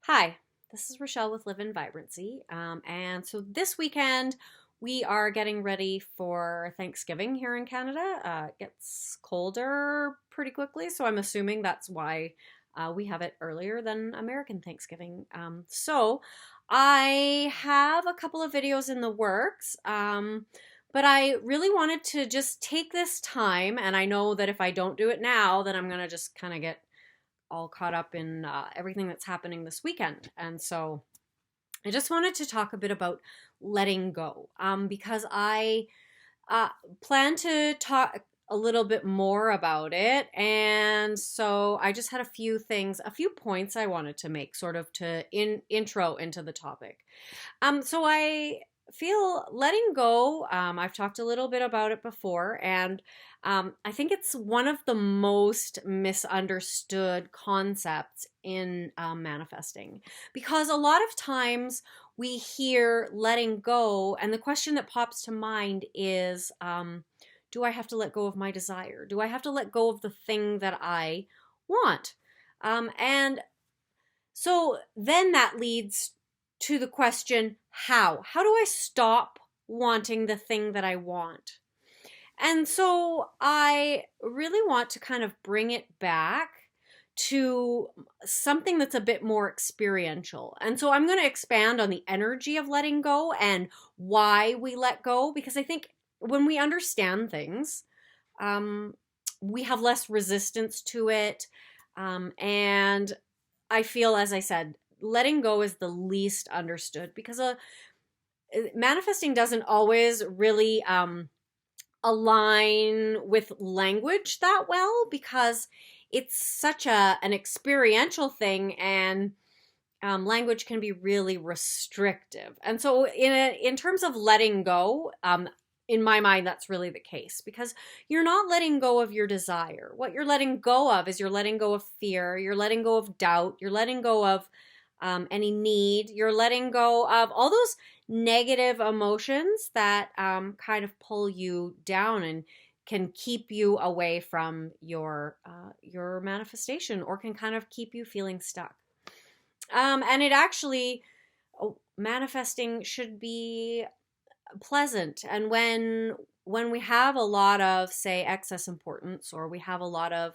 Hi, this is Rachelle with Vibrancy. And so this weekend we are getting ready for Thanksgiving here in Canada. It gets colder pretty quickly, so I'm assuming that's why we have it earlier than American Thanksgiving. So I have a couple of videos in the works. But I really wanted to just take this time, and I know that if I don't do it now, then I'm going to just kind of get all caught up in everything that's happening this weekend. And so I just wanted to talk a bit about letting go because I uh, plan to talk a little bit more about it. And so I just had a few points I wanted to make sort of to intro into the topic. So I feel letting go, I've talked a little bit about it before, and I think it's one of the most misunderstood concepts in manifesting because a lot of times we hear letting go, and the question that pops to mind is do I have to let go of my desire? Do I have to let go of the thing that I want? And so then that leads to the question, how? How do I stop wanting the thing that I want? And so I really want to kind of bring it back to something that's a bit more experiential. And so I'm going to expand on the energy of letting go and why we let go, because I think when we understand things, we have less resistance to it. And I feel, as I said, letting go is the least understood because manifesting doesn't always really align with language that well because it's such an experiential thing, and language can be really restrictive. And so in terms of letting go, in my mind, that's really the case because you're not letting go of your desire. What you're letting go of is you're letting go of fear, you're letting go of doubt, you're letting go of any need, you're letting go of all those negative emotions that kind of pull you down and can keep you away from your manifestation, or can kind of keep you feeling stuck. And it actually, manifesting should be pleasant. And when we have a lot of, say, excess importance, or we have a lot of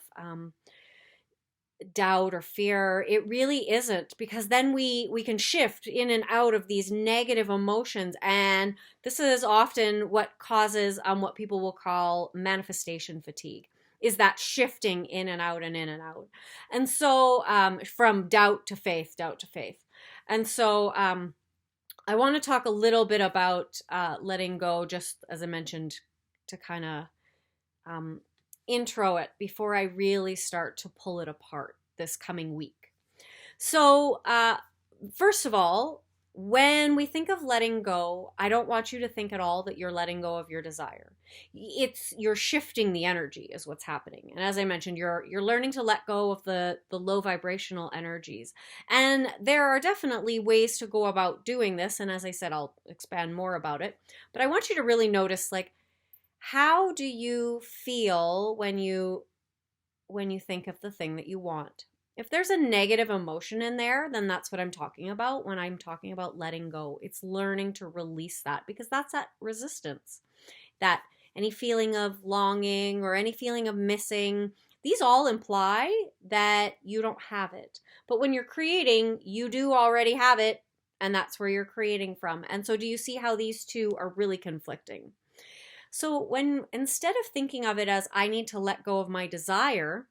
doubt or fear, it really isn't, because then we can shift in and out of these negative emotions, and this is often what causes what people will call manifestation fatigue, is that shifting in and out and in and out. And so from doubt to faith, doubt to faith. And so I want to talk a little bit about letting go, just as I mentioned, to kind of intro it before I really start to pull it apart this coming week. So, first of all, when we think of letting go, I don't want you to think at all that you're letting go of your desire. You're shifting the energy is what's happening. And as I mentioned, you're learning to let go of the low vibrational energies. And there are definitely ways to go about doing this, and as I said, I'll expand more about it. But I want you to really notice, like, how do you feel when you think of the thing that you want? If there's a negative emotion in there, then that's what I'm talking about when I'm talking about letting go. It's learning to release that, because that's that resistance. That any feeling of longing or any feeling of missing, these all imply that you don't have it. But when you're creating, you do already have it, and that's where you're creating from. And so do you see how these two are really conflicting? So when, instead of thinking of it as I need to let go of my desire,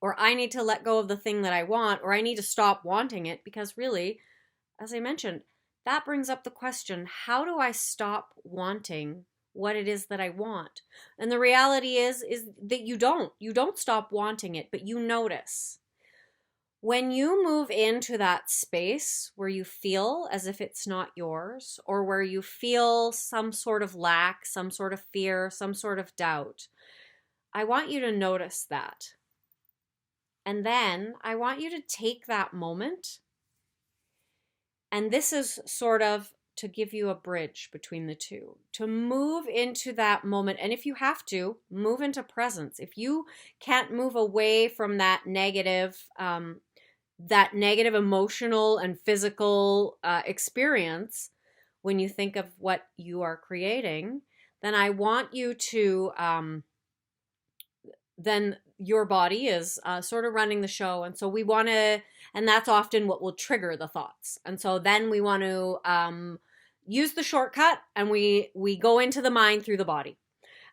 or I need to let go of the thing that I want, or I need to stop wanting it, because really, as I mentioned, that brings up the question, how do I stop wanting what it is that I want? And the reality is that you don't stop wanting it, but you notice. When you move into that space where you feel as if it's not yours, or where you feel some sort of lack, some sort of fear, some sort of doubt, I want you to notice that. And then I want you to take that moment, and this is sort of to give you a bridge between the two, to move into that moment. And if you have to, move into presence. If you can't move away from that negative that negative emotional and physical experience when you think of what you are creating, then I want you to, then your body is sort of running the show. And so we want to, and that's often what will trigger the thoughts. And so then we want to use the shortcut, and we go into the mind through the body.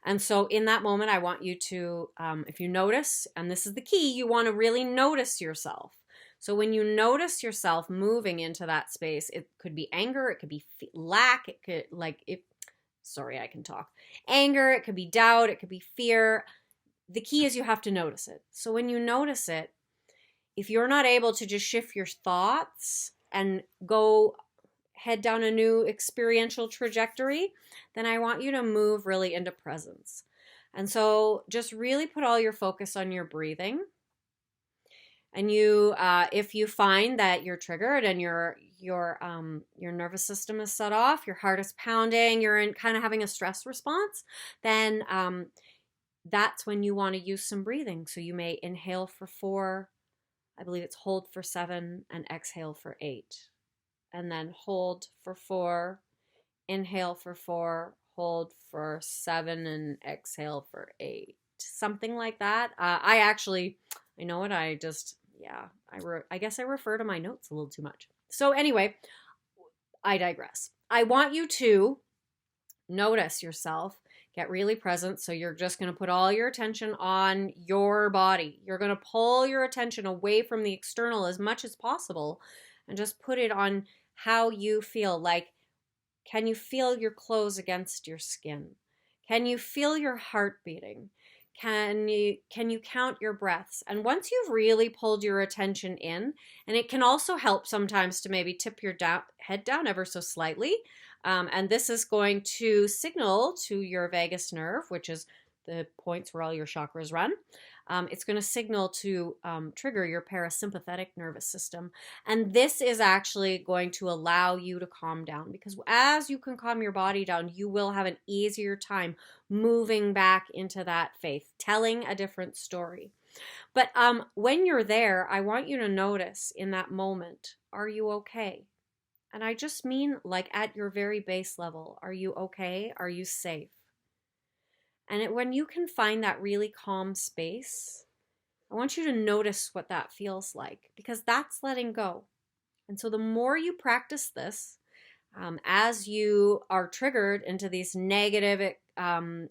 And so in that moment, I want you to, if you notice, and this is the key, you want to really notice yourself. So when you notice yourself moving into that space, it could be anger, it could be lack, it could sorry, I can talk. Anger, it could be doubt, it could be fear. The key is you have to notice it. So when you notice it, if you're not able to just shift your thoughts and go head down a new experiential trajectory, then I want you to move really into presence. And so just really put all your focus on your breathing. And you, if you find that you're triggered and your nervous system is set off, your heart is pounding, you're in kind of having a stress response, then that's when you want to use some breathing. So you may inhale for 4, I believe it's hold for 7, and exhale for 8. And then hold for 4, inhale for 4, hold for 7, and exhale for 8. Something like that. I know what I just, yeah, I guess I refer to my notes a little too much. So anyway, I digress. I want you to notice yourself, get really present. So you're just going to put all your attention on your body. You're going to pull your attention away from the external as much as possible and just put it on how you feel. Like, can you feel your clothes against your skin? Can you feel your heart beating? Can you count your breaths? And once you've really pulled your attention in, and it can also help sometimes to maybe tip your head down ever so slightly. And this is going to signal to your vagus nerve, which is the points where all your chakras run. It's going to signal to trigger your parasympathetic nervous system. And this is actually going to allow you to calm down, because as you can calm your body down, you will have an easier time moving back into that faith, telling a different story. But when you're there, I want you to notice in that moment, are you okay? And I just mean like at your very base level, are you okay? Are you safe? And when you can find that really calm space, I want you to notice what that feels like, because that's letting go. And so the more you practice this, as you are triggered into these negative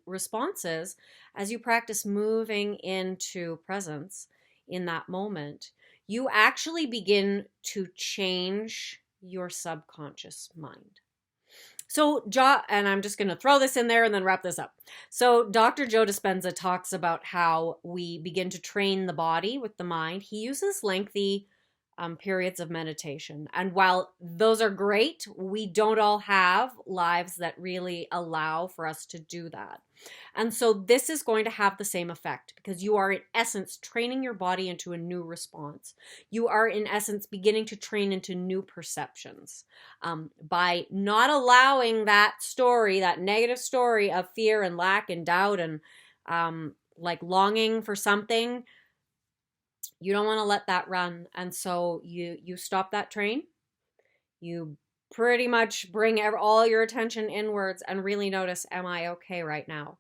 responses, as you practice moving into presence in that moment, you actually begin to change your subconscious mind. So, and I'm just going to throw this in there and then wrap this up. So, Dr. Joe Dispenza talks about how we begin to train the body with the mind. He uses lengthy periods of meditation. And while those are great, we don't all have lives that really allow for us to do that. And so this is going to have the same effect, because you are in essence training your body into a new response. You are in essence beginning to train into new perceptions by not allowing that story, that negative story of fear and lack and doubt and like longing for something. You don't want to let that run. And so you stop that train. You pretty much bring all your attention inwards and really notice, am I okay right now?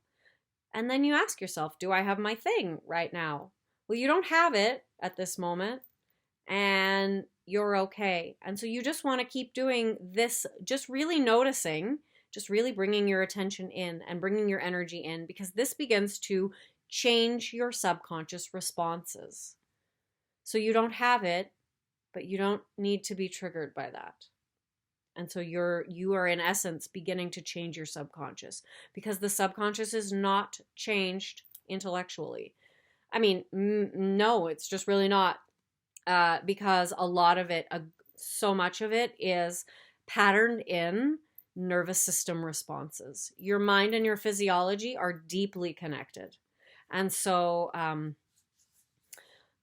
And then you ask yourself, do I have my thing right now? Well, you don't have it at this moment, and you're okay. And so you just want to keep doing this, just really noticing, just really bringing your attention in and bringing your energy in, because this begins to change your subconscious responses. So you don't have it, but you don't need to be triggered by that. And so you are in essence beginning to change your subconscious, because the subconscious is not changed intellectually. I mean, no, it's just really not, because a lot of it, so much of it is patterned in nervous system responses. Your mind and your physiology are deeply connected. And so,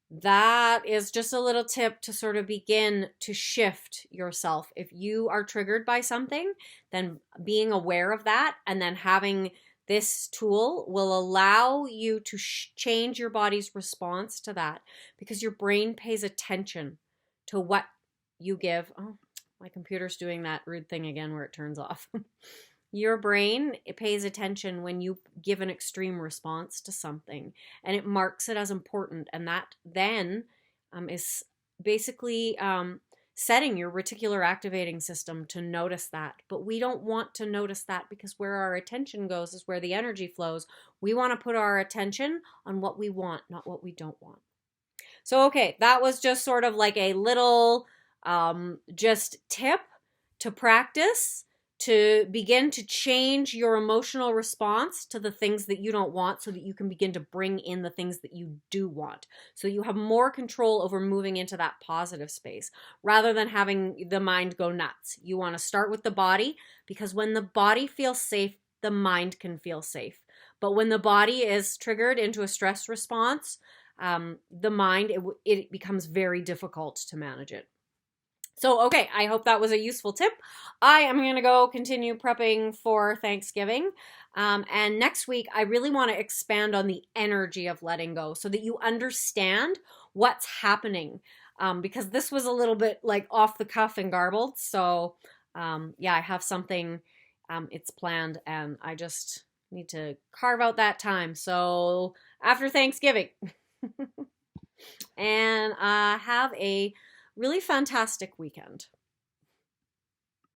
that is just a little tip to sort of begin to shift yourself. If you are triggered by something, then being aware of that and then having this tool will allow you to change your body's response to that, because your brain pays attention to what you give. Oh, my computer's doing that rude thing again where it turns off. Your brain, it pays attention when you give an extreme response to something, and it marks it as important, and that then is basically setting your reticular activating system to notice that. But we don't want to notice that, because where our attention goes is where the energy flows. We want to put our attention on what we want, not what we don't want. So, okay, that was just sort of like a little just tip to practice, to begin to change your emotional response to the things that you don't want, so that you can begin to bring in the things that you do want. So you have more control over moving into that positive space rather than having the mind go nuts. You want to start with the body, because when the body feels safe, the mind can feel safe. But when the body is triggered into a stress response, the mind, it becomes very difficult to manage it. So, okay, I hope that was a useful tip. I am going to go continue prepping for Thanksgiving. And next week, I really want to expand on the energy of letting go so that you understand what's happening. Because this was a little bit like off the cuff and garbled. So, yeah, I have something, it's planned, and I just need to carve out that time. So, after Thanksgiving. And have a really fantastic weekend.